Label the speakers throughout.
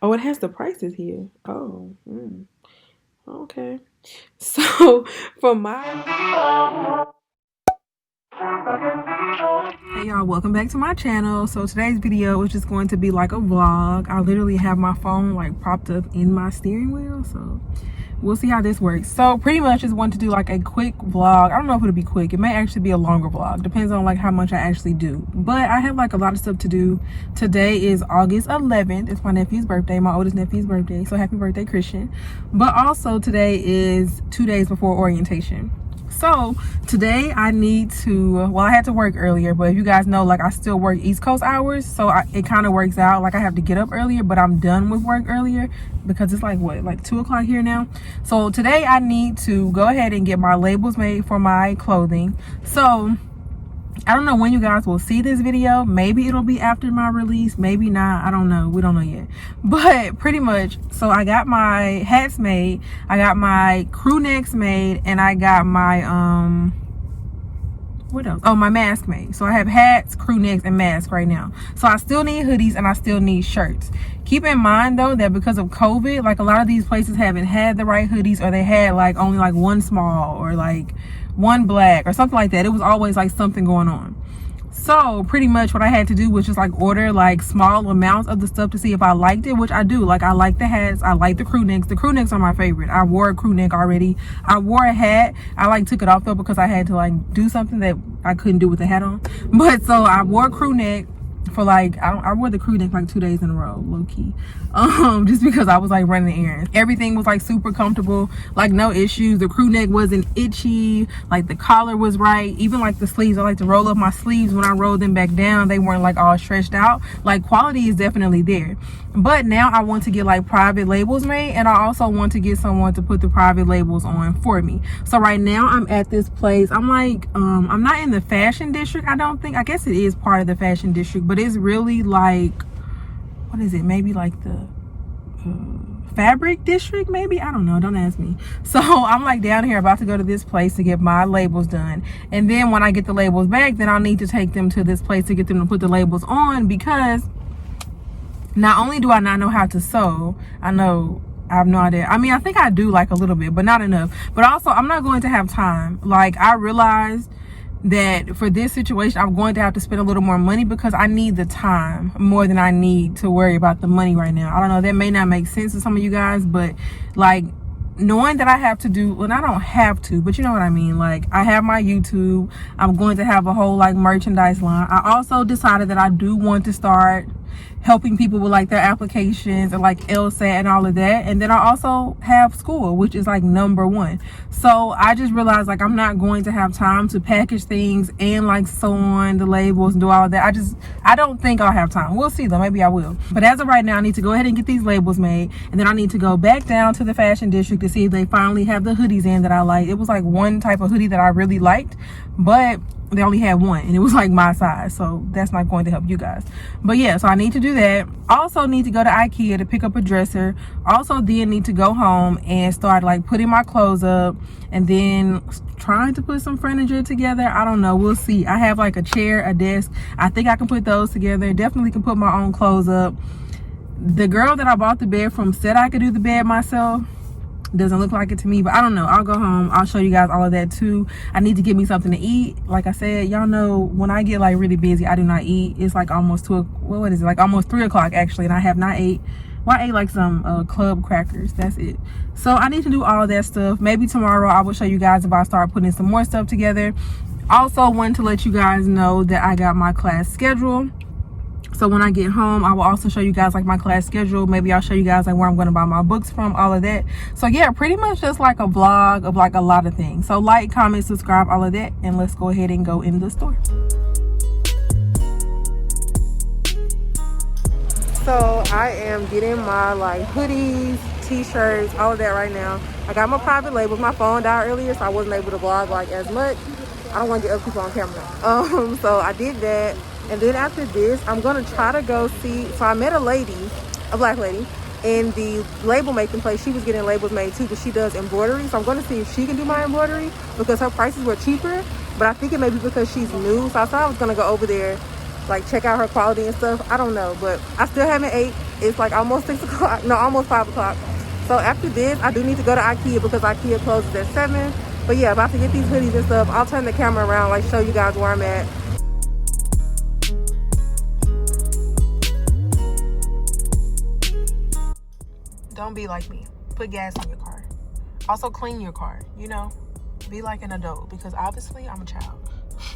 Speaker 1: Oh, it has the prices here. Oh, okay. So for my Hey y'all, welcome back to my channel. So today's video is just going to be like a vlog. I literally have my phone like propped up in my steering wheel, so we'll see how this works. So pretty much just want to do like a quick vlog. I don't know if it'll be quick. It may actually be a longer vlog. Depends on like how much I actually do. But I have like a lot of stuff to do. Today is August 11th. It's my nephew's birthday, my oldest nephew's birthday. So happy birthday, Christian. But also today is 2 days before orientation. So today I need to, well, I had to work earlier, but if you guys know, like I still work East Coast hours, so it kind of works out. Like I have to get up earlier, but I'm done with work earlier because it's like what, like 2 o'clock here now. So today I need to go ahead and get my labels made for my clothing. So I don't know when you guys will see this video. Maybe it'll be after my release, maybe not. I don't know. We don't know yet. But pretty much, so I got my hats made, I got my crew necks made, and I got my what else? Oh, my mask made. So I have hats, crew necks, and masks right now. So I still need hoodies and I still need shirts. Keep in mind though that because of COVID, like a lot of these places haven't had the right hoodies, or they had like only like one small or like one black or something like that. It was always like something going on. So pretty much what I had to do was just like order like small amounts of the stuff to see if I liked it, which I do. Like I like the hats, I like the crew necks. The crew necks are my favorite. I wore a crew neck already. I wore a hat. I like took it off though because I had to like do something that I couldn't do with the hat on. But so I wore a crew neck for like I wore the crew neck like 2 days in a row, low key, just because I was like running errands. Everything was like super comfortable, like no issues. The crew neck wasn't itchy, like the collar was right. Even like the sleeves, I like to roll up my sleeves. When I rolled them back down, they weren't like all stretched out. Like quality is definitely there. But now I want to get like private labels made, and I also want to get someone to put the private labels on for me. So right now I'm at this place. I'm like I'm not in the fashion district, I don't think. I guess it is part of the fashion district, but it's really like, what is it, maybe like the fabric district, maybe, I don't know, don't ask me. So I'm like down here about to go to this place to get my labels done, and then when I get the labels back, then I'll need to take them to this place to get them to put the labels on, because not only do I not know how to sew, I have no idea. I mean, I think I do like a little bit, but not enough. But also I'm not going to have time. Like I realized that for this situation I'm going to have to spend a little more money because I need the time more than I need to worry about the money right now. I don't know, that may not make sense to some of you guys, but like knowing that I have to do, well, I don't have to, but you know what I mean. Like I have my YouTube, I'm going to have a whole like merchandise line. I also decided that I do want to start helping people with like their applications and like LSAT and all of that. And then I also have school, which is like #1. So I just realized like I'm not going to have time to package things and like sew on the labels and do all of that. I don't think I'll have time. We'll see though, maybe I will. But as of right now, I need to go ahead and get these labels made, and then I need to go back down to the fashion district to see if they finally have the hoodies in that I like. It was like one type of hoodie that I really liked, but they only had one and it was like my size, so that's not going to help you guys. But yeah, so I need to do that. Also need to go to IKEA to pick up a dresser. Also then need to go home and start like putting my clothes up, and then trying to put some furniture together. I don't know, we'll see. I have like a chair, a desk. I think I can put those together. Definitely can put my own clothes up. The girl that I bought the bed from said I could do the bed myself. Doesn't look like it to me, but I don't know. I'll go home, I'll show you guys all of that too. I need to get me something to eat. Like I said, y'all know when I get like really busy, I do not eat. It's like almost what is it, like almost 3 o'clock actually, and I have not ate. Well, I ate like some club crackers, that's it. So I need to do all of that stuff. Maybe tomorrow I will show you guys if I start putting some more stuff together. Also wanted to let you guys know that I got my class schedule. So when I get home, I will also show you guys like my class schedule. Maybe I'll show you guys like where I'm going to buy my books from, all of that. So yeah, pretty much just like a vlog of like a lot of things. So like, comment, subscribe, all of that, and let's go ahead and go in the store. So I am getting my like hoodies, t-shirts, all of that right now. I got my private labels. My phone died earlier, so I wasn't able to vlog like as much. I don't want to get other people on camera. So I did that. And then after this, I'm gonna try to go see. So I met a black lady in the label making place. She was getting labels made too, because she does embroidery. So I'm gonna see if she can do my embroidery, because her prices were cheaper. But I think it may be because she's new. So I thought I was gonna go over there, like check out her quality and stuff. I don't know, but I still haven't ate. It's like almost 6 o'clock. No, almost 5 o'clock. So after this, I do need to go to Ikea because Ikea closes at 7. But yeah, about to get these hoodies and stuff. I'll turn the camera around, like show you guys where I'm at. Don't be like me. Put gas in your car. Also clean your car, you know? Be like an adult because obviously I'm a child.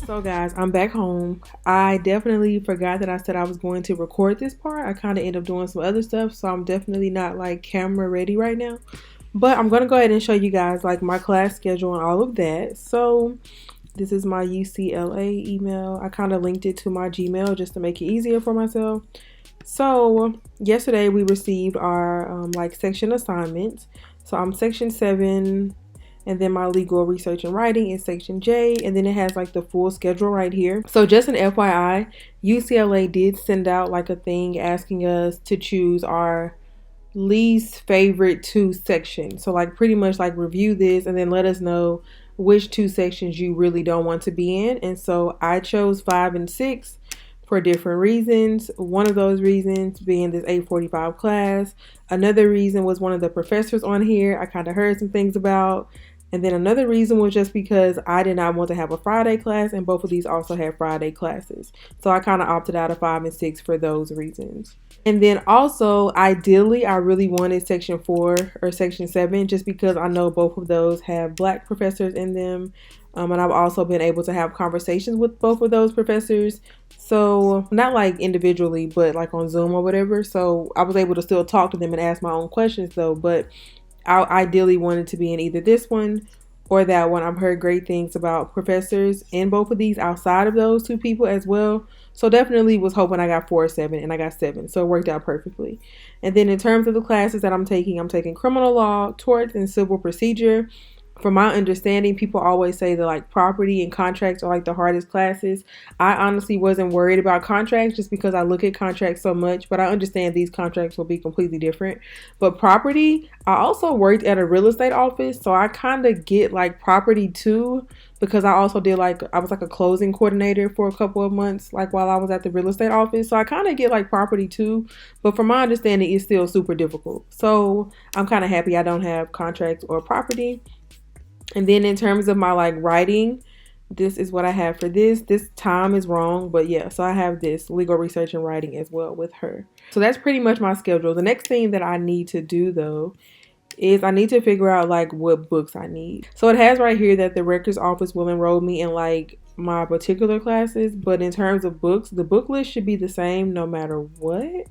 Speaker 1: So guys, I'm back home. I definitely forgot that I said I was going to record this part. I kind of ended up doing some other stuff, so I'm definitely not like camera ready right now. But I'm going to go ahead and show you guys like my class schedule and all of that. So this is my UCLA email. I kind of linked it to my Gmail just to make it easier for myself. So yesterday we received our like section assignments. So I'm section 7, and then my legal research and writing is section J, and then it has like the full schedule right here. So just an FYI, UCLA did send out like a thing asking us to choose our least favorite 2 sections. So like pretty much like review this and then let us know which 2 sections you really don't want to be in. And so I chose 5 and 6 for different reasons. One of those reasons being this 845 class. Another reason was one of the professors on here I kind of heard some things about. And then another reason was just because I did not want to have a Friday class, and both of these also have Friday classes. So I kind of opted out of 5 and 6 for those reasons. And then also, ideally, I really wanted section 4 or section 7 just because I know both of those have Black professors in them. And I've also been able to have conversations with both of those professors. So not like individually, but like on Zoom or whatever. So I was able to still talk to them and ask my own questions though. But I ideally wanted to be in either this one or that one. I've heard great things about professors in both of these outside of those 2 people as well. So definitely was hoping I got 4 or 7, and I got 7. So it worked out perfectly. And then in terms of the classes that I'm taking criminal law, torts, and civil procedure. From my understanding, people always say that like property and contracts are like the hardest classes. I honestly wasn't worried about contracts just because I look at contracts so much, but I understand these contracts will be completely different. But property, I also worked at a real estate office, so I kind of get like property too, because I also did like, I was like a closing coordinator for a couple of months, like while I was at the real estate office. So I kind of get like property too, but from my understanding, it's still super difficult. So I'm kind of happy I don't have contracts or property. And then in terms of my like writing, this is what I have for this. This time is wrong, but yeah, so I have this legal research and writing as well with her. So that's pretty much my schedule. The next thing that I need to do though is I need to figure out like what books I need. So it has right here that the records office will enroll me in like my particular classes, but in terms of books, the book list should be the same no matter what,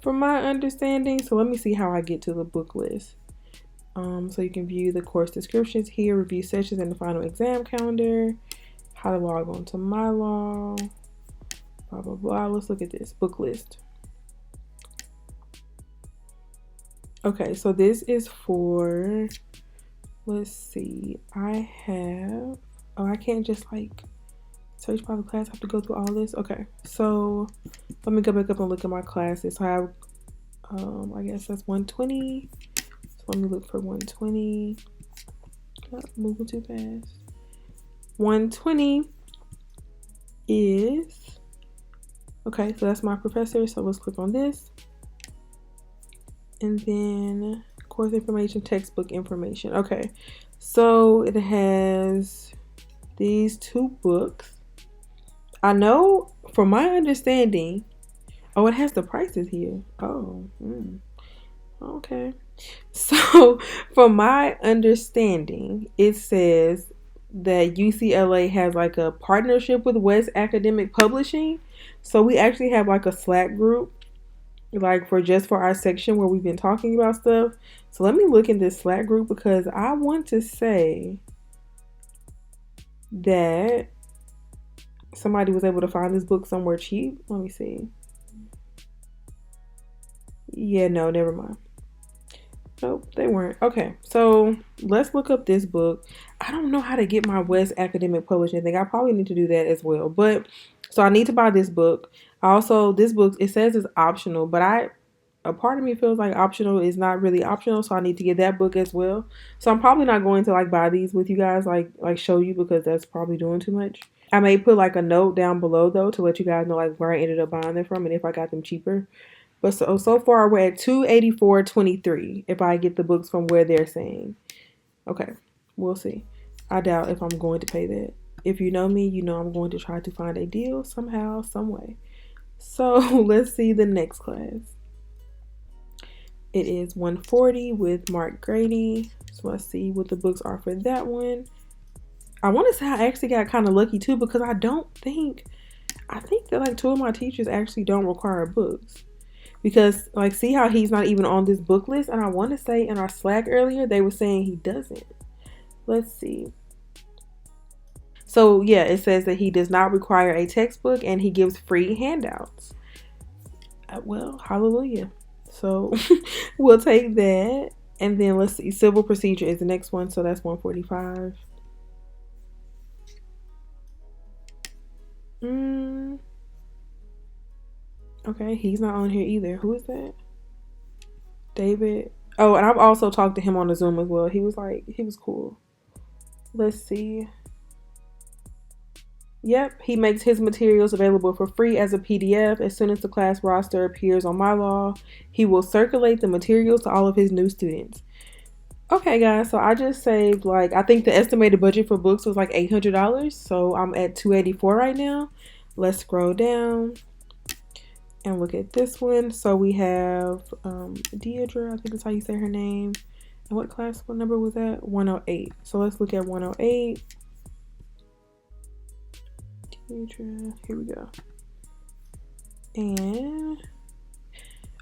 Speaker 1: from my understanding. So let me see how I get to the book list. So you can view the course descriptions here, review sessions, and the final exam calendar, how to log on to my law, blah, blah, blah. Let's look at this book list. Okay, so this is for, let's see, I can't just like search by the class. I have to go through all this. Okay, so let me go back up and look at my classes. So I have, I guess that's 120. Let me look for 120. Not moving too fast. 120 is, okay, so that's my professor. So let's click on this. And then course information, textbook information. Okay, so it has these 2 books. I know from my understanding, oh, it has the prices here. Oh, okay. So, from my understanding, it says that UCLA has like a partnership with West Academic Publishing. So, we actually have like a Slack group, like for our section where we've been talking about stuff. So, let me look in this Slack group because I want to say that somebody was able to find this book somewhere cheap. Let me see. Yeah, no, never mind. Nope, they weren't. Okay, so let's look up this book. I don't know how to get my West Academic Publishing thing. I probably need to do that as well. But so I need to buy this book. Also, this book, it says it's optional, but a part of me feels like optional is not really optional, so I need to get that book as well. So I'm probably not going to like buy these with you guys, like show you, because that's probably doing too much. I may put like a note down below though to let you guys know like where I ended up buying them from and if I got them cheaper. But so far we're at $284.23 if I get the books from where they're saying. Okay, we'll see. I doubt if I'm going to pay that. If you know me, you know I'm going to try to find a deal somehow, some way. So let's see the next class. It is 140 with Mark Grady. So let's see what the books are for that one. I want to say I actually got kind of lucky too, because I think that like 2 of my teachers actually don't require books. Because like, see how he's not even on this book list, and I want to say in our Slack earlier they were saying he doesn't. Let's see. So yeah, it says that he does not require a textbook and he gives free handouts. Well, hallelujah. So we'll take that. And then let's see, civil procedure is the next one, so that's 145. Okay, he's not on here either. Who is that? David. Oh, and I've also talked to him on the Zoom as well. He was cool. Let's see. Yep, he makes his materials available for free as a PDF. As soon as the class roster appears on MyLaw, he will circulate the materials to all of his new students. Okay, guys, so I just saved, like, I think the estimated budget for books was like $800, so I'm at $284 right now. Let's scroll down and look at this one. So we have Deidre, I think that's how you say her name. And what class, what number was that? 108. So let's look at 108. Deidre, here we go. And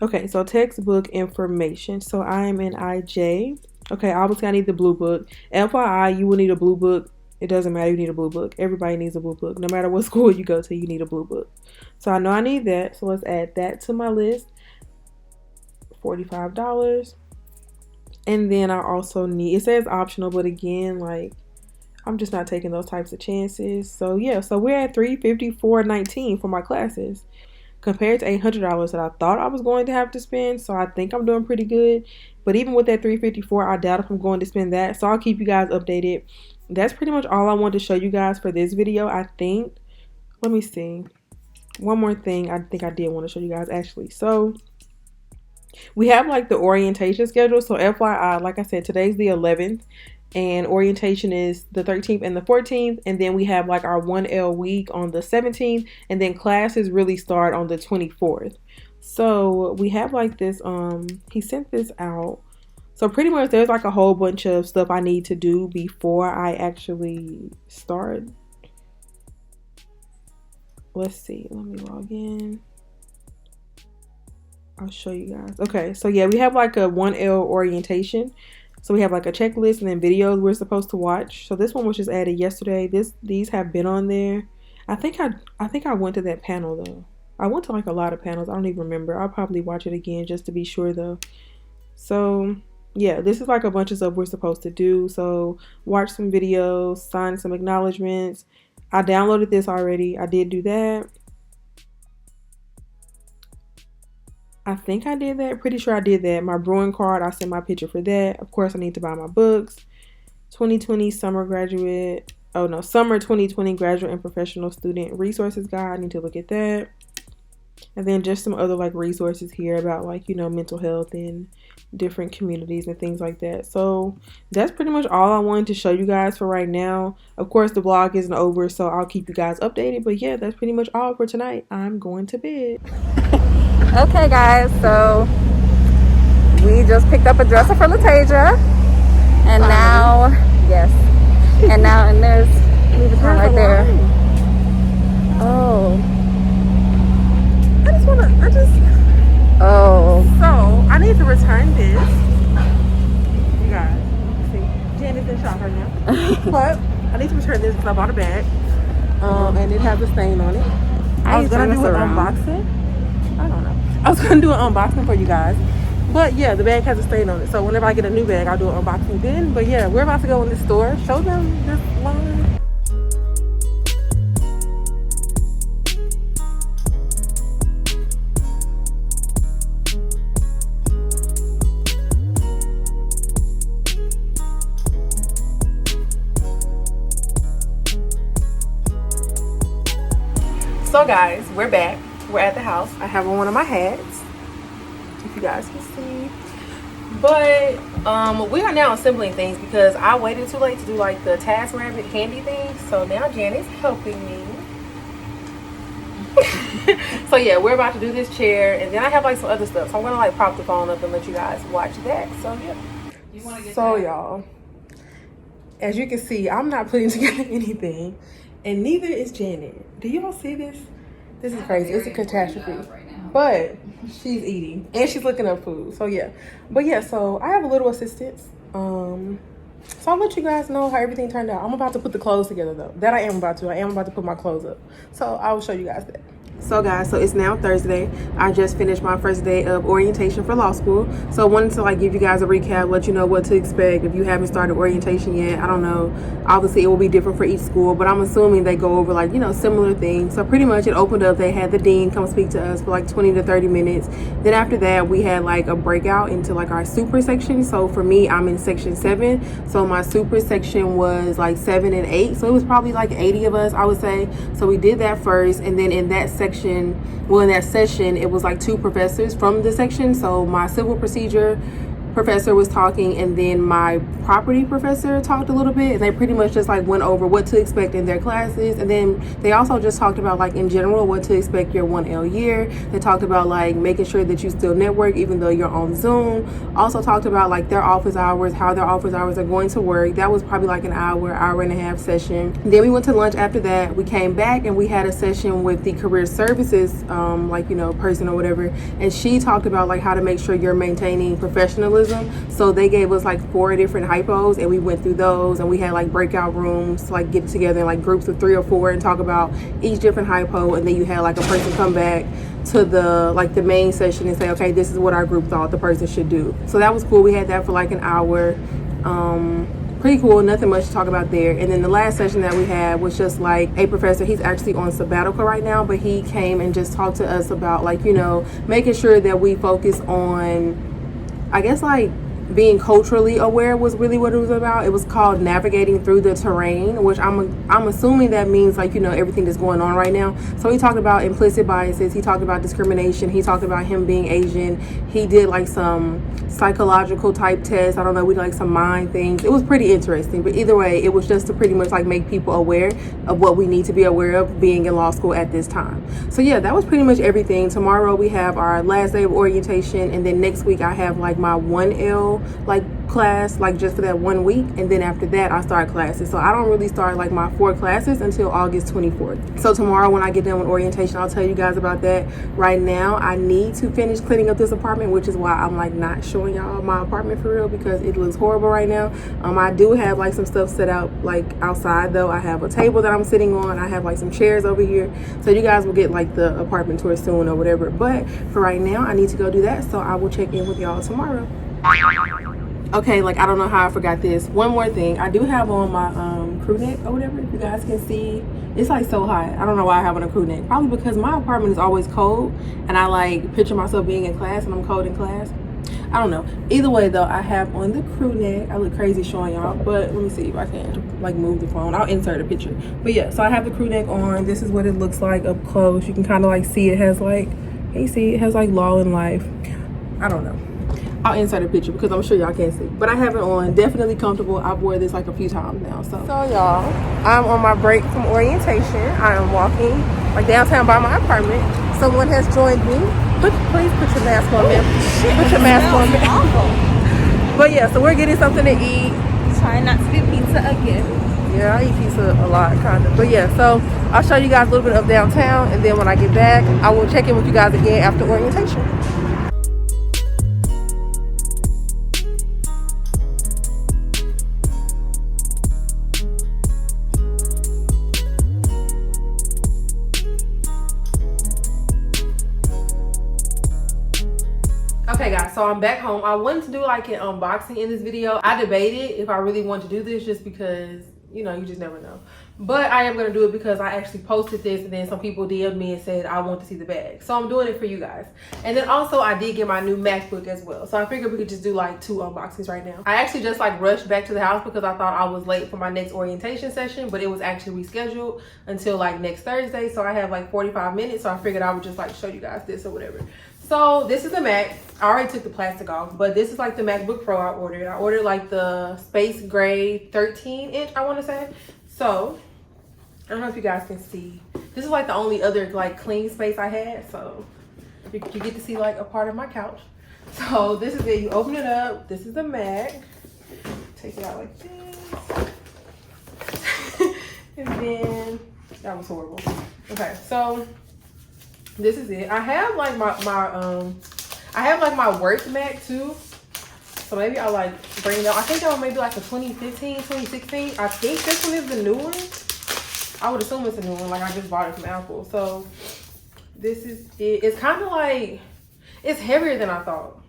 Speaker 1: okay, so textbook information. So I'm in IJ. Okay, obviously I need the Bluebook. FYI, you will need a Bluebook. It doesn't matter, you need a Bluebook. Everybody needs a Bluebook. No matter what school you go to, you need a Bluebook. So I know I need that. So let's add that to my list. $45. And then I also need, it says optional, but again, like, I'm just not taking those types of chances. So yeah, so we're at $354.19 for my classes, compared to $800 that I thought I was going to have to spend. So I think I'm doing pretty good. But even with that $354, I doubt if I'm going to spend that. So I'll keep you guys updated. That's pretty much all I wanted to show you guys for this video, I think. Let me see. One more thing I think I did want to show you guys, actually. So we have like the orientation schedule. So FYI, like I said, today's the 11th. And orientation is the 13th and the 14th. And then we have like our 1L week on the 17th. And then classes really start on the 24th. So we have like this, he sent this out. So pretty much there's like a whole bunch of stuff I need to do before I actually start. Let's see, let me log in. I'll show you guys. Okay, so yeah, we have like a 1L orientation. So we have like a checklist and then videos we're supposed to watch. So this one was just added yesterday. These have been on there. I think I went to that panel though. I went to like a lot of panels. I don't even remember. I'll probably watch it again just to be sure though. So yeah, this is like a bunch of stuff we're supposed to do. So watch some videos, sign some acknowledgments. I downloaded this already. I did do that. I think I did that. Pretty sure I did that. My brewing card, I sent my picture for that. Of course, I need to buy my books. 2020 summer graduate. Oh no, summer 2020 graduate and professional student resources guide. I need to look at that. And then just some other like resources here about like, you know, mental health and different communities and things like that. So that's pretty much all I wanted to show you guys for right now. Of course, the vlog isn't over, so I'll keep you guys updated. But yeah, that's pretty much all for tonight. I'm going to bed.
Speaker 2: Okay guys, so we just picked up a dresser for Latasia, and now, yes, and now, and there's right there. Oh,
Speaker 1: So I need to return this. You guys, see, Jen is in shock right now. But I need to return this because I bought a bag, and it has a stain on it. I was gonna do an unboxing. I don't know. I was gonna do an unboxing for you guys, but yeah, the bag has a stain on it. So whenever I get a new bag, I'll do an unboxing then. But yeah, we're about to go in this store. Show them this line. So guys, we're back. We're at the house. I have on one of my hats. if you guys can see. But we are now assembling things because I waited too late to do like the Task Rabbit handy thing. So now Janet's helping me. So yeah, we're about to do this chair, and then I have like some other stuff. So I'm gonna like pop the phone up and let you guys watch that. So yeah. So y'all, as you can see, I'm not putting together anything, and neither is Janet. Do y'all see this? This is crazy. It's a catastrophe. But she's eating and she's looking up food. So yeah. But yeah, so I have a little assistance. So I'll let you guys know how everything turned out. I'm about to put the clothes together though. That I am about to. I am about to put my clothes up. So I will show you guys that. So guys, so it's now Thursday. I just finished my first day of orientation for law school. So I wanted to like give you guys a recap, let you know what to expect if you haven't started orientation yet. I don't know. Obviously it will be different for each school, but I'm assuming they go over like, you know, similar things. So pretty much it opened up, they had the dean come speak to us for like 20 to 30 minutes. Then after that, we had like a breakout into like our super section. So for me, I'm in section 7. So my super section was like 7 and 8. So it was probably like 80 of us, I would say. So we did that first, and then in that section, well, in that session, it was like 2 professors from the section. So my civil procedure professor was talking, and then my property professor talked a little bit, and they pretty much just like went over what to expect in their classes. And then they also just talked about like in general what to expect your 1L year. They talked about like making sure that you still network even though you're on Zoom. Also talked about like their office hours, how their office hours are going to work. That was probably like an hour and a half session. Then we went to lunch after that. We came back and we had a session with the career services like, you know, person or whatever, and she talked about like how to make sure you're maintaining professionalism. So they gave us like 4 different hypos, and we went through those, and we had like breakout rooms to like get together in like groups of 3 or 4 and talk about each different hypo. And then you had like a person come back to the like the main session and say, okay, this is what our group thought the person should do. So that was cool. We had that for like an hour. Pretty cool, nothing much to talk about there. And then the last session that we had was just like a professor, he's actually on sabbatical right now, but he came and just talked to us about like, you know, making sure that we focus on, I guess, like being culturally aware was really what it was about. It was called navigating through the terrain, which I'm assuming that means like, you know, everything that's going on right now. So he talked about implicit biases, he talked about discrimination, he talked about him being Asian, he did like some psychological type tests, I don't know, we did like some mind things. It was pretty interesting, but either way, it was just to pretty much like make people aware of what we need to be aware of being in law school at this time. So yeah, that was pretty much everything. Tomorrow we have our last day of orientation, and then next week I have like my 1L like class, like just for that 1 week, and then after that I start classes. So I don't really start like my 4 classes until August 24th. So tomorrow when I get done with orientation, I'll tell you guys about that. Right now I need to finish cleaning up this apartment, which is why I'm like not showing y'all my apartment for real, because it looks horrible right now. I do have like some stuff set out like outside though. I have a table that I'm sitting on, I have like some chairs over here, so you guys will get like the apartment tour soon or whatever. But for right now I need to go do that, so I will check in with y'all tomorrow. Okay, like I don't know how I forgot this. One more thing, I do have on my crew neck or whatever, if you guys can see. It's like so hot. I don't know why I have on a crew neck. Probably because my apartment is always cold, and I like picture myself being in class and I'm cold in class. I don't know. Either way though, I have on the crew neck. I look crazy showing y'all, but let me see if I can like move the phone. I'll insert a picture. But yeah, so I have the crew neck on. This is what it looks like up close. You can kind of like see it has like, can you see it has like law and life. I don't know. I'll insert a picture because I'm sure y'all can't see, but I have it on. Definitely comfortable. I've worn this like a few times now. So y'all, I'm on my break from orientation. I am walking like downtown by my apartment. Someone has joined me. Please put your mask on, man. Put your mask on, man. But yeah, so we're getting something to eat.
Speaker 2: Trying not to get pizza again.
Speaker 1: Yeah, I eat pizza a lot, kind of. But yeah, so I'll show you guys a little bit of downtown, and then when I get back, I will check in with you guys again after orientation. Okay guys, so I'm back home. I wanted to do like an unboxing in this video. I debated if I really want to do this just because, you know, you just never know. But I am going to do it because I actually posted this, and then some people DM'd me and said I want to see the bag. So I'm doing it for you guys. And then also I did get my new MacBook as well. So I figured we could just do like 2 unboxings right now. I actually just like rushed back to the house because I thought I was late for my next orientation session, but it was actually rescheduled until like next Thursday. So I have like 45 minutes. So I figured I would just like show you guys this or whatever. So this is the Mac. I already took the plastic off, but this is like the MacBook Pro I ordered. I ordered like the space gray 13-inch, I want to say. So I don't know if you guys can see. This is like the only other like clean space I had. So you get to see like a part of my couch. So this is it. You open it up. This is the Mac. Take it out like this. And then that was horrible. Okay, so this is it. I have like my work Mac too. So maybe I'll like bring it up. I think that one maybe like a 2015, 2016. I think this one is the new one. I would assume it's a new one, like I just bought it from Apple. So this is it. It's kind of like, it's heavier than I thought.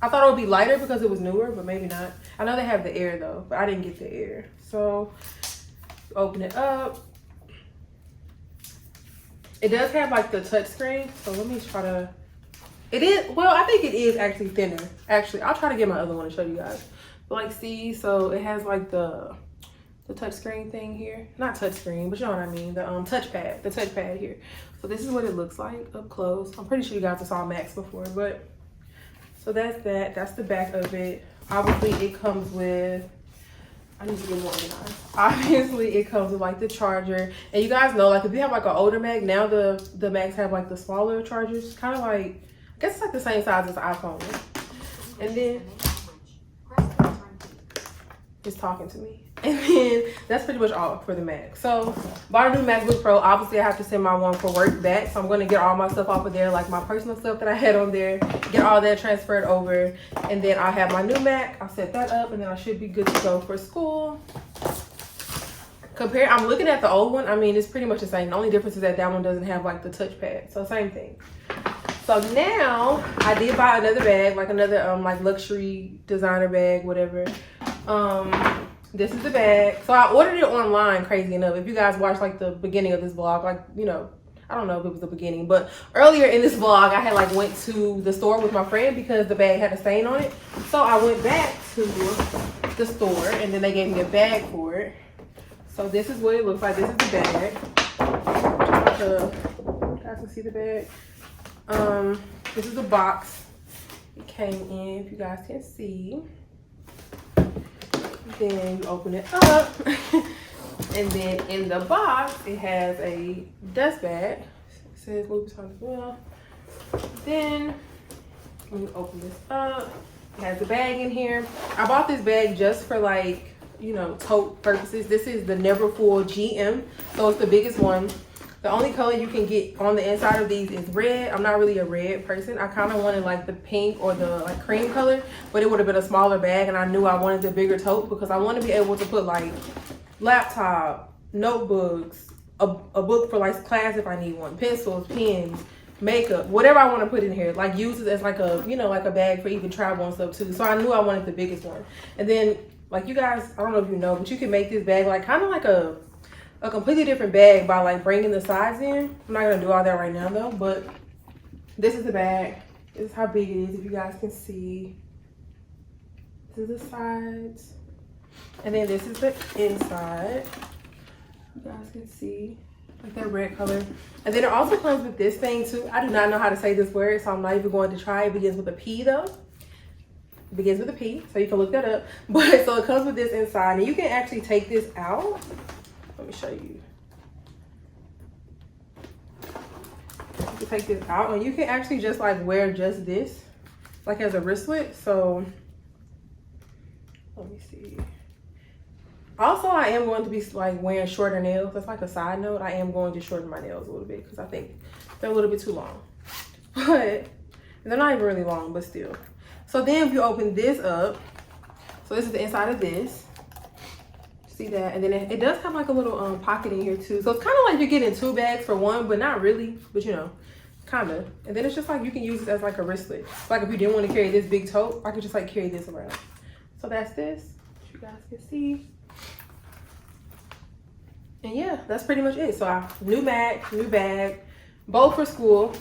Speaker 1: I thought it would be lighter because it was newer, but maybe not. I know they have the Air though, but I didn't get the Air. So open it up. It does have like the touch screen. So let me try to, it is, well, I think it is actually thinner. Actually, I'll try to get my other one to show you guys. But like, see, so it has like the touch screen thing here. Not touch screen, but you know what I mean. The touchpad, the touchpad here. So this is what it looks like up close. I'm pretty sure you guys have saw Macs before, but so that's that. That's the back of it. Obviously, it comes with, I need to get more organized. Obviously, it comes with like the charger. And you guys know, like if you have like an older Mac, now the Macs have like the smaller chargers. Kind of like, I guess it's like the same size as the iPhone. And then, it's talking to me. And then that's pretty much all for the Mac. So bought a new MacBook Pro. Obviously I have to send my one for work back. So I'm gonna get all my stuff off of there, like my personal stuff that I had on there, get all that transferred over. And then I'll have my new Mac. I'll set that up and then I should be good to go for school. I'm looking at the old one. I mean, it's pretty much the same. The only difference is that one doesn't have like the touchpad. So same thing. So now I did buy another bag, like another like luxury designer bag, whatever. This is the bag. So I ordered it online, crazy enough. If you guys watched like the beginning of this vlog, like, you know, I don't know if it was the beginning, but earlier in this vlog, I had like went to the store with my friend because the bag had a stain on it. So I went back to the store and then they gave me a bag for it. So this is what it looks like. This is the bag. You guys can see the bag. This is the box it came in, if you guys can see. Then you open it up and then in the box it has a dust bag. It says Louis as well. Then when you open this up, it has a bag in here. I bought this bag just for like, you know, tote purposes. This is the Neverfull GM, so it's the biggest one. The only color you can get on the inside of these is red. I'm not really a red person. I kind of wanted like the pink or the like cream color, but it would have been a smaller bag and I knew I wanted the bigger tote because I want to be able to put like laptop, notebooks, a book for like class if I need one, pencils, pens, makeup, whatever I want to put in here. Like use it as like a, you know, like a bag for even travel and stuff too. So I knew I wanted the biggest one. And then like you guys, I don't know if you know, but you can make this bag like kind of like a completely different bag by like bringing the sides in. I'm not gonna do all that right now though, but this is the bag. This is how big it is, if you guys can see. This is the sides. And then this is the inside. You guys can see, like that red color. And then it also comes with this thing too. I do not know how to say this word, so I'm not even going to try. It begins with a P though. It begins with a P, so you can look that up. But so it comes with this inside, and you can actually take this out. Let me show you. You can take this out and you can actually just like wear just this like as a wristlet. So let me see. Also, I am going to be like wearing shorter nails. That's like a side note. I am going to shorten my nails a little bit because I think they're a little bit too long. But they're not even really long, but still. So then if you open this up, so this is the inside of this. See that? And then it does have like a little pocket in here too. So it's kind of like you're getting two bags for one, but not really, but you know, kind of. And then it's just like you can use this as like a wristlet. So like if you didn't want to carry this big tote, I could just like carry this around. So that's this, you guys can see. And yeah, that's pretty much it. So new Mac, new bag, both for school.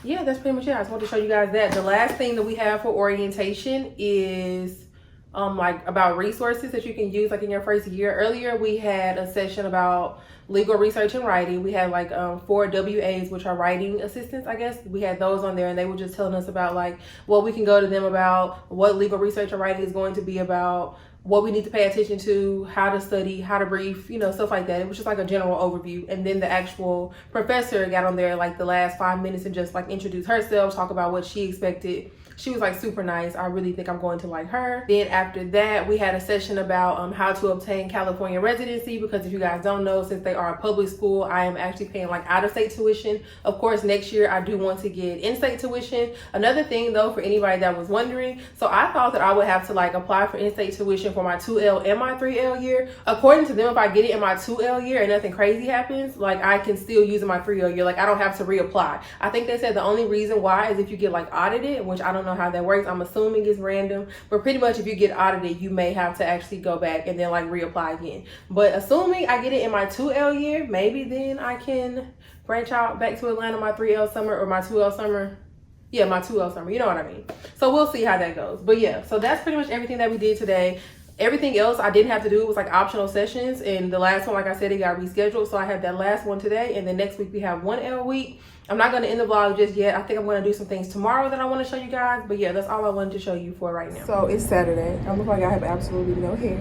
Speaker 1: Yeah, that's pretty much it. I just wanted to show you guys that. The last thing that we have for orientation is like about resources that you can use like in your first year. Earlier we had a session about legal research and writing. We had like 4 WAs, which are writing assistants, I guess. We had those on there, and they were just telling us about like what we can go to them about, what legal research and writing is going to be about, what we need to pay attention to, how to study, how to brief, you know, stuff like that. It was just like a general overview. And then the actual professor got on there like the last 5 minutes and just like introduce herself, talk about what she expected. She was like super nice. I really think I'm going to like her. Then after that, we had a session about how to obtain California residency, because if you guys don't know, since they are a public school, I am actually paying like out-of-state tuition. Of course, next year I do want to get in-state tuition. Another thing though, for anybody that was wondering, so I thought that I would have to like apply for in-state tuition for my 2L and my 3L year. According to them, if I get it in my 2L year and nothing crazy happens, like I can still use it in my 3L year. Like I don't have to reapply. I think they said the only reason why is if you get like audited, which I don't know how that works. I'm assuming it's random, but pretty much if you get audited, you may have to actually go back and then like reapply again. But assuming I get it in my 2L year, maybe then I can branch out back to Atlanta my 3L summer or my 2L summer. Yeah, my 2L summer, you know what I mean. So we'll see how that goes. But yeah, so that's pretty much everything that we did today. Everything else I didn't have to do. It was like optional sessions, and the last one, like I said, it got rescheduled, so I have that last one today, and then next week we have 1L week. I'm not going to end the vlog just yet. I think I'm going to do some things tomorrow that I want to show you guys, but yeah, that's all I wanted to show you for right now. So it's Saturday. I look like I have absolutely no hair.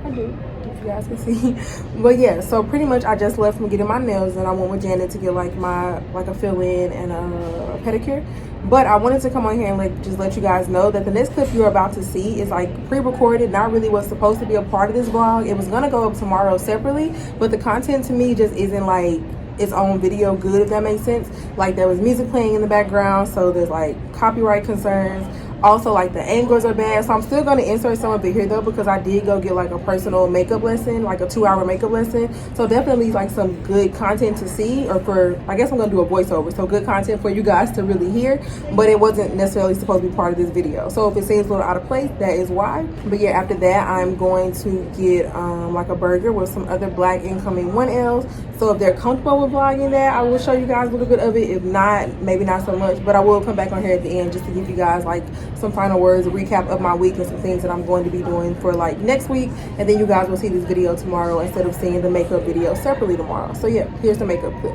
Speaker 1: I do, if you guys can see. But yeah, so pretty much I just left from getting my nails, and I went with Janet to get like a fill-in and a pedicure. But I wanted to come on here and just let you guys know that the next clip you're about to see is like pre-recorded, not really what's supposed to be a part of this vlog. It was gonna go up tomorrow separately, but the content to me just isn't like its own video good, if that makes sense. Like there was music playing in the background, so there's like copyright concerns. Also, like the angles are bad, so I'm still going to insert some of it here though, because I did go get like a personal makeup lesson, like a 2-hour makeup lesson. So definitely like some good content to see, or for, I guess I'm going to do a voiceover, so good content for you guys to really hear, but it wasn't necessarily supposed to be part of this video. So if it seems a little out of place, that is why. But yeah, after that I'm going to get like a burger with some other black incoming 1Ls. So if they're comfortable with vlogging that, I will show you guys a little bit of it. If not, maybe not so much, but I will come back on here at the end just to give you guys like some final words, a recap of my week and some things that I'm going to be doing for like next week. And then you guys will see this video tomorrow instead of seeing the makeup video separately tomorrow. So yeah, here's the makeup clip.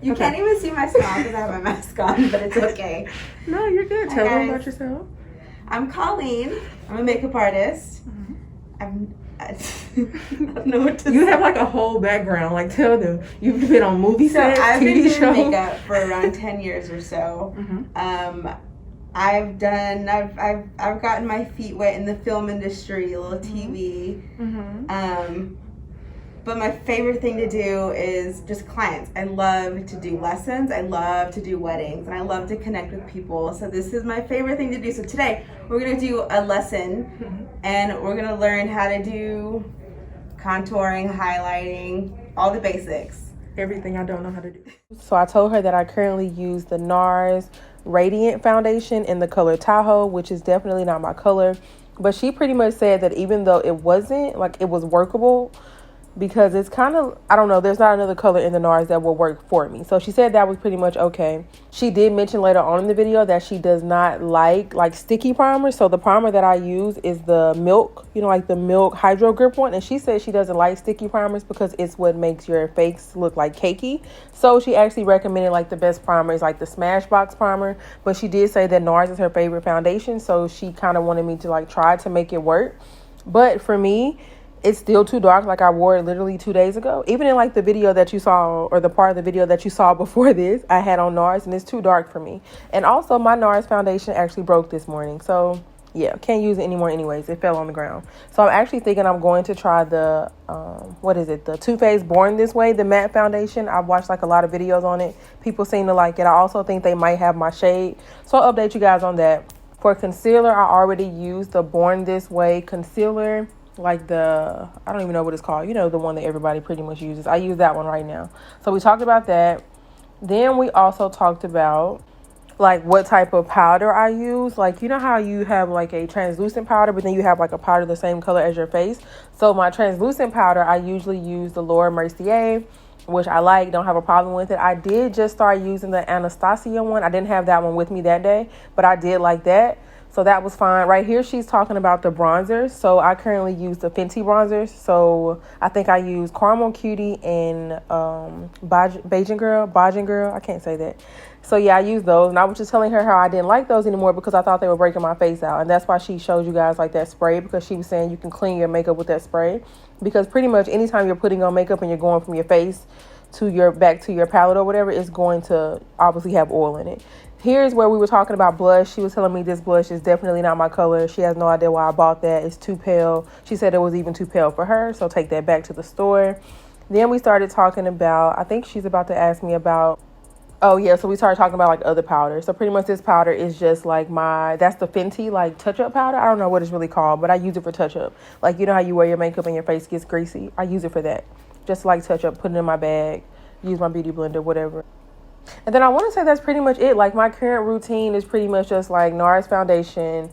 Speaker 2: You can't even see my smile because I have my mask on, but it's okay.
Speaker 1: No, you're good. Tell them about yourself.
Speaker 2: I'm Colleen. I'm a makeup artist. I don't know what to say.
Speaker 1: You have like a whole background. Like tell them. You've been on movie sets,
Speaker 2: I've
Speaker 1: TV
Speaker 2: been
Speaker 1: shows.
Speaker 2: doing makeup for around 10 years or so. I've gotten my feet wet in the film industry, a little TV. But my favorite thing to do is just clients. I love to do lessons. I love to do weddings, and I love to connect with people. So this is my favorite thing to do. So today we're gonna do a lesson, and we're gonna learn how to do contouring, highlighting, all the basics.
Speaker 1: Everything I don't know how to do. So I told her that I currently use the NARS Radiant Foundation in the color Tahoe, which is definitely not my color. But she pretty much said that even though it wasn't, like it was workable, because it's kind of, I don't know, there's not another color in the NARS that will work for me. So she said that was pretty much okay. She did mention later on in the video that she does not like sticky primers. So the primer that I use is the Milk, you know, like the Milk Hydro Grip one. And she said she doesn't like sticky primers because it's what makes your face look like cakey. So she actually recommended like the best primer is like the Smashbox primer. But she did say that NARS is her favorite foundation. So she kind of wanted me to like try to make it work. But for me, it's still too dark. Like I wore it literally 2 days ago. Even in like the video that you saw, or the part of the video that you saw before this, I had on NARS, and it's too dark for me. And also my NARS foundation actually broke this morning. So yeah, can't use it anymore anyways. It fell on the ground. So I'm actually thinking I'm going to try the, the Too Faced Born This Way, the matte foundation. I've watched like a lot of videos on it. People seem to like it. I also think they might have my shade. So I'll update you guys on that. For concealer, I already used the Born This Way concealer. Like the, I don't even know what it's called. You know, the one that everybody pretty much uses. I use that one right now. So we talked about that. Then we also talked about like what type of powder I use. Like, you know how you have like a translucent powder, but then you have like a powder the same color as your face. So my translucent powder, I usually use the Laura Mercier, which I like, don't have a problem with it. I did just start using the Anastasia one. I didn't have that one with me that day, but I did like that. So that was fine. Right here, she's talking about the bronzers. So I currently use the Fenty bronzers. So I think I use Caramel Cutie and Bajan Girl. I can't say that. So yeah, I use those. And I was just telling her how I didn't like those anymore because I thought they were breaking my face out. And that's why she showed you guys like that spray, because she was saying you can clean your makeup with that spray. Because pretty much anytime you're putting on makeup and you're going from your face to your back to your palette or whatever, it's going to obviously have oil in it. Here's where we were talking about blush. She was telling me this blush is definitely not my color. She has no idea why I bought that. It's too pale. She said it was even too pale for her, so take that back to the store. Then we started talking about, I think she's about to ask me about, oh yeah, so we started talking about like other powders. So pretty much this powder is just like that's the Fenty like touch-up powder. I don't know what it's really called, but I use it for touch-up. Like, you know how you wear your makeup and your face gets greasy? I use it for that. Just like touch-up, put it in my bag, use my beauty blender, whatever. And then I want to say that's pretty much it. Like, my current routine is pretty much just like NARS foundation,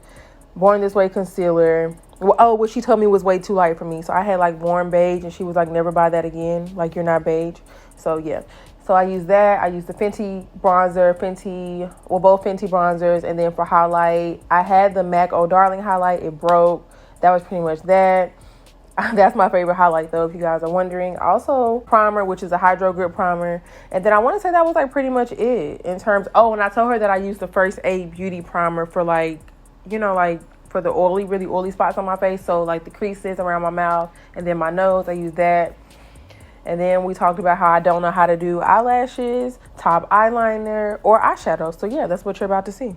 Speaker 1: Born This Way concealer. Oh, what she told me was way too light for me. So I had like warm beige, and she was like, never buy that again. Like, you're not beige. So yeah. So I use that. I use the Fenty bronzer, both Fenty bronzers. And then for highlight, I had the MAC Oh Darling highlight. It broke. That was pretty much that. That's my favorite highlight, though, if you guys are wondering. Also, primer, which is a Hydro Grip primer. And then I want to say that was, like, pretty much it in terms... Oh, and I told her that I used the First Aid Beauty primer for, like, you know, like, for the oily, really oily spots on my face. So, like, the creases around my mouth and then my nose, I use that. And then we talked about how I don't know how to do eyelashes, top eyeliner, or eyeshadow. So, yeah, that's what you're about to see.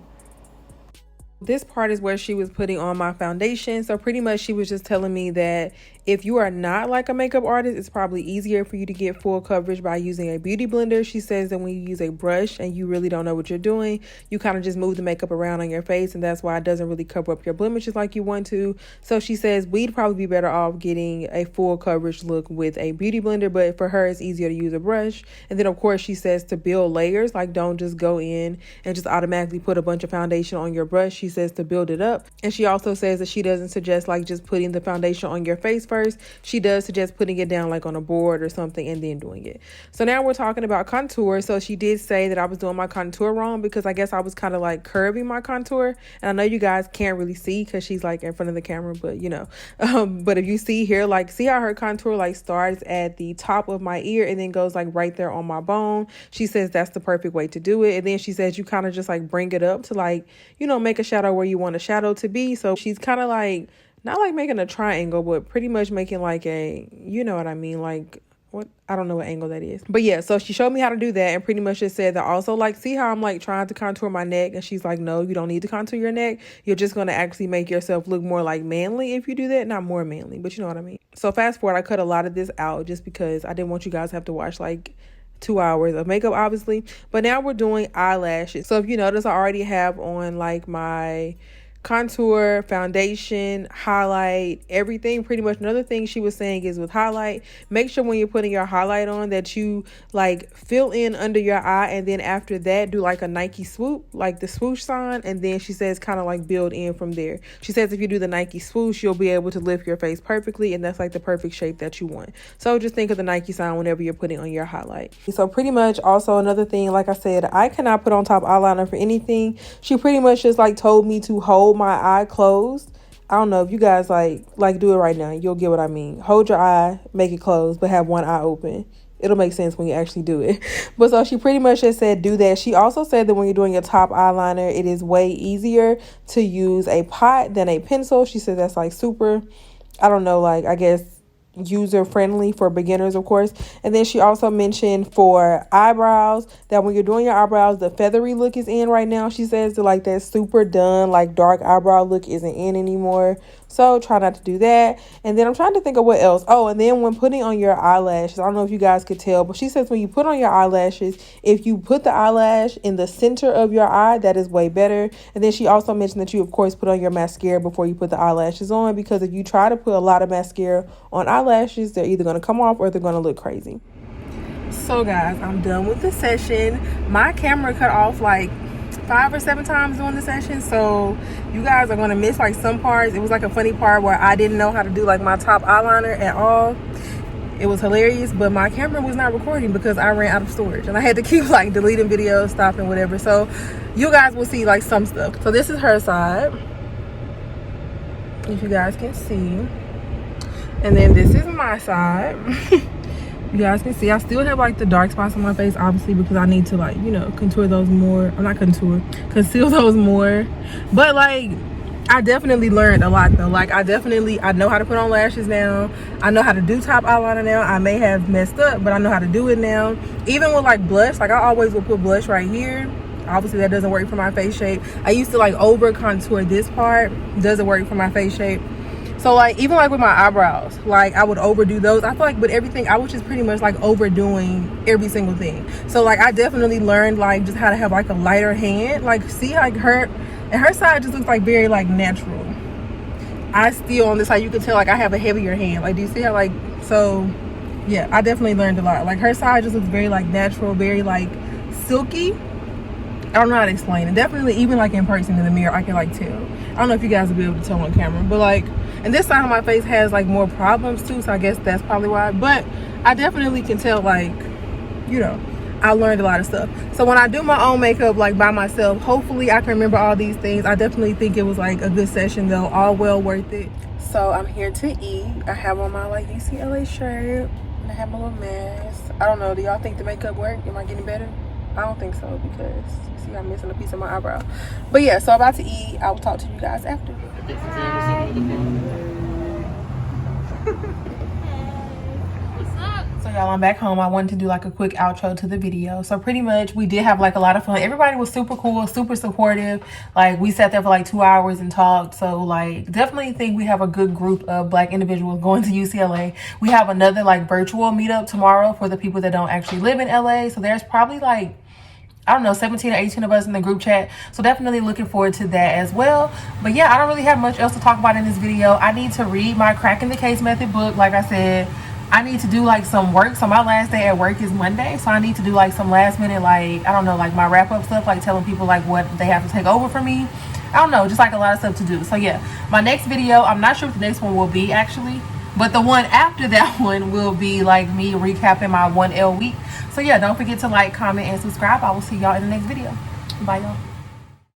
Speaker 1: This part is where she was putting on my foundation. So pretty much she was just telling me that if you are not like a makeup artist, it's probably easier for you to get full coverage by using a beauty blender. She says that when you use a brush and you really don't know what you're doing, you kind of just move the makeup around on your face, and that's why it doesn't really cover up your blemishes like you want to. So she says we'd probably be better off getting a full coverage look with a beauty blender, but for her it's easier to use a brush. And then of course she says to build layers, like don't just go in and just automatically put a bunch of foundation on your brush. She says to build it up. And she also says that she doesn't suggest like just putting the foundation on your face first. She does suggest putting it down like on a board or something and then doing it. So now we're talking about contour. So she did say that I was doing my contour wrong because I guess I was kind of like curving my contour. And I know you guys can't really see because she's like in front of the camera, but you know, but if you see here, like see how her contour like starts at the top of my ear and then goes like right there on my bone. She says that's the perfect way to do it. And then she says you kind of just like bring it up to like, you know, make a shadow where you want a shadow to be. So she's kind of like, not like making a triangle, but pretty much making like a, you know what I mean? Like, what? I don't know what angle that is. But yeah, so she showed me how to do that and pretty much just said that also like, see how I'm like trying to contour my neck? And she's like, no, you don't need to contour your neck. You're just going to actually make yourself look more like manly if you do that. Not more manly, but you know what I mean? So fast forward, I cut a lot of this out just because I didn't want you guys to have to watch like 2 hours of makeup, obviously. But now we're doing eyelashes. So if you notice, I already have on like my contour, foundation, highlight, everything pretty much. Another thing she was saying is with highlight, make sure when you're putting your highlight on that you like fill in under your eye, and then after that do like a Nike swoop, like the swoosh sign, and then she says kind of like build in from there. She says if you do the Nike swoosh, you'll be able to lift your face perfectly, and that's like the perfect shape that you want. So just think of the Nike sign whenever you're putting on your highlight. So pretty much also another thing, like I said, I cannot put on top eyeliner for anything. She pretty much just like told me to hold my eye closed. I don't know if you guys like do it right now, you'll get what I mean. Hold your eye, make it closed, but have one eye open. It'll make sense when you actually do it. But so she pretty much just said do that. She also said that when you're doing your top eyeliner, it is way easier to use a pot than a pencil. She said that's like super, I don't know, like I guess user friendly for beginners, of course. And then she also mentioned for eyebrows that when you're doing your eyebrows, the feathery look is in right now. She says that like that super done like dark eyebrow look isn't in anymore, so try not to do that. And then I'm trying to think of what else. Oh, and then when putting on your eyelashes, I don't know if you guys could tell, but she says when you put on your eyelashes, if you put the eyelash in the center of your eye, that is way better. And then she also mentioned that you of course put on your mascara before you put the eyelashes on, because if you try to put a lot of mascara on eyelashes, they're either going to come off or they're going to look crazy. So guys, I'm done with the session. My camera cut off like 5 or 7 times during the session, so you guys are going to miss like some parts. It was like a funny part where I didn't know how to do like my top eyeliner at all. It was hilarious, but my camera was not recording because I ran out of storage and I had to keep like deleting videos, stopping, whatever. So you guys will see like some stuff. So this is her side. if you guys can see. And then this is my side. You guys can see I still have like the dark spots on my face, obviously, because I need to, like, you know, contour those more. Or not contour, conceal those more. But like, I definitely learned a lot though. Like, I know how to put on lashes now. I know how to do top eyeliner now. I may have messed up, but I know how to do it now. Even with like blush, like I always will put blush right here. Obviously that doesn't work for my face shape. I used to like over contour this part. Doesn't work for my face shape. So like, even like with my eyebrows, like I would overdo those. I feel like with everything I was just pretty much like overdoing every single thing. So like, I definitely learned like just how to have like a lighter hand. Like, see, like her side just looks like very like natural. I still, on this side, you can tell like I have a heavier hand. Like, do you see how, like, so yeah, I definitely learned a lot. Like her side just looks very like natural, very like silky. I don't know how to explain it. Definitely, even like in person in the mirror, I can like tell. I don't know if you guys will be able to tell on camera, but like, and this side of my face has like more problems too, so I guess that's probably why. But I definitely can tell, like, you know, I learned a lot of stuff. So when I do my own makeup like by myself, hopefully I can remember all these things. I definitely think it was like a good session though, all well worth it. So I'm here to eat. I have on my like UCLA shirt and I have my little mask. I don't know, do y'all think the makeup worked? Am I getting better? I don't think so, because you see I'm missing a piece of my eyebrow. But yeah, so I'm about to eat. I will talk to you guys after. So y'all, I'm back home. I wanted to do like a quick outro to the video. So pretty much we did have like a lot of fun. Everybody was super cool, super supportive. Like, we sat there for like 2 hours and talked. So like, definitely think we have a good group of Black individuals going to UCLA. We have another like virtual meetup tomorrow for the people that don't actually live in LA. So there's probably like, I don't know, 17 or 18 of us in the group chat. So definitely looking forward to that as well. But yeah, I don't really have much else to talk about in this video. I need to read my Cracking the Case Method book. Like I said, I need to do like some work. So my last day at work is Monday. So I need to do like some last minute, like, I don't know, like my wrap up stuff, like telling people like what they have to take over for me. I don't know, just like a lot of stuff to do. So yeah, my next video, I'm not sure what the next one will be actually, but the one after that one will be like me recapping my 1L week. So yeah, don't forget to like, comment, and subscribe. I will see y'all in the next video. Bye, y'all.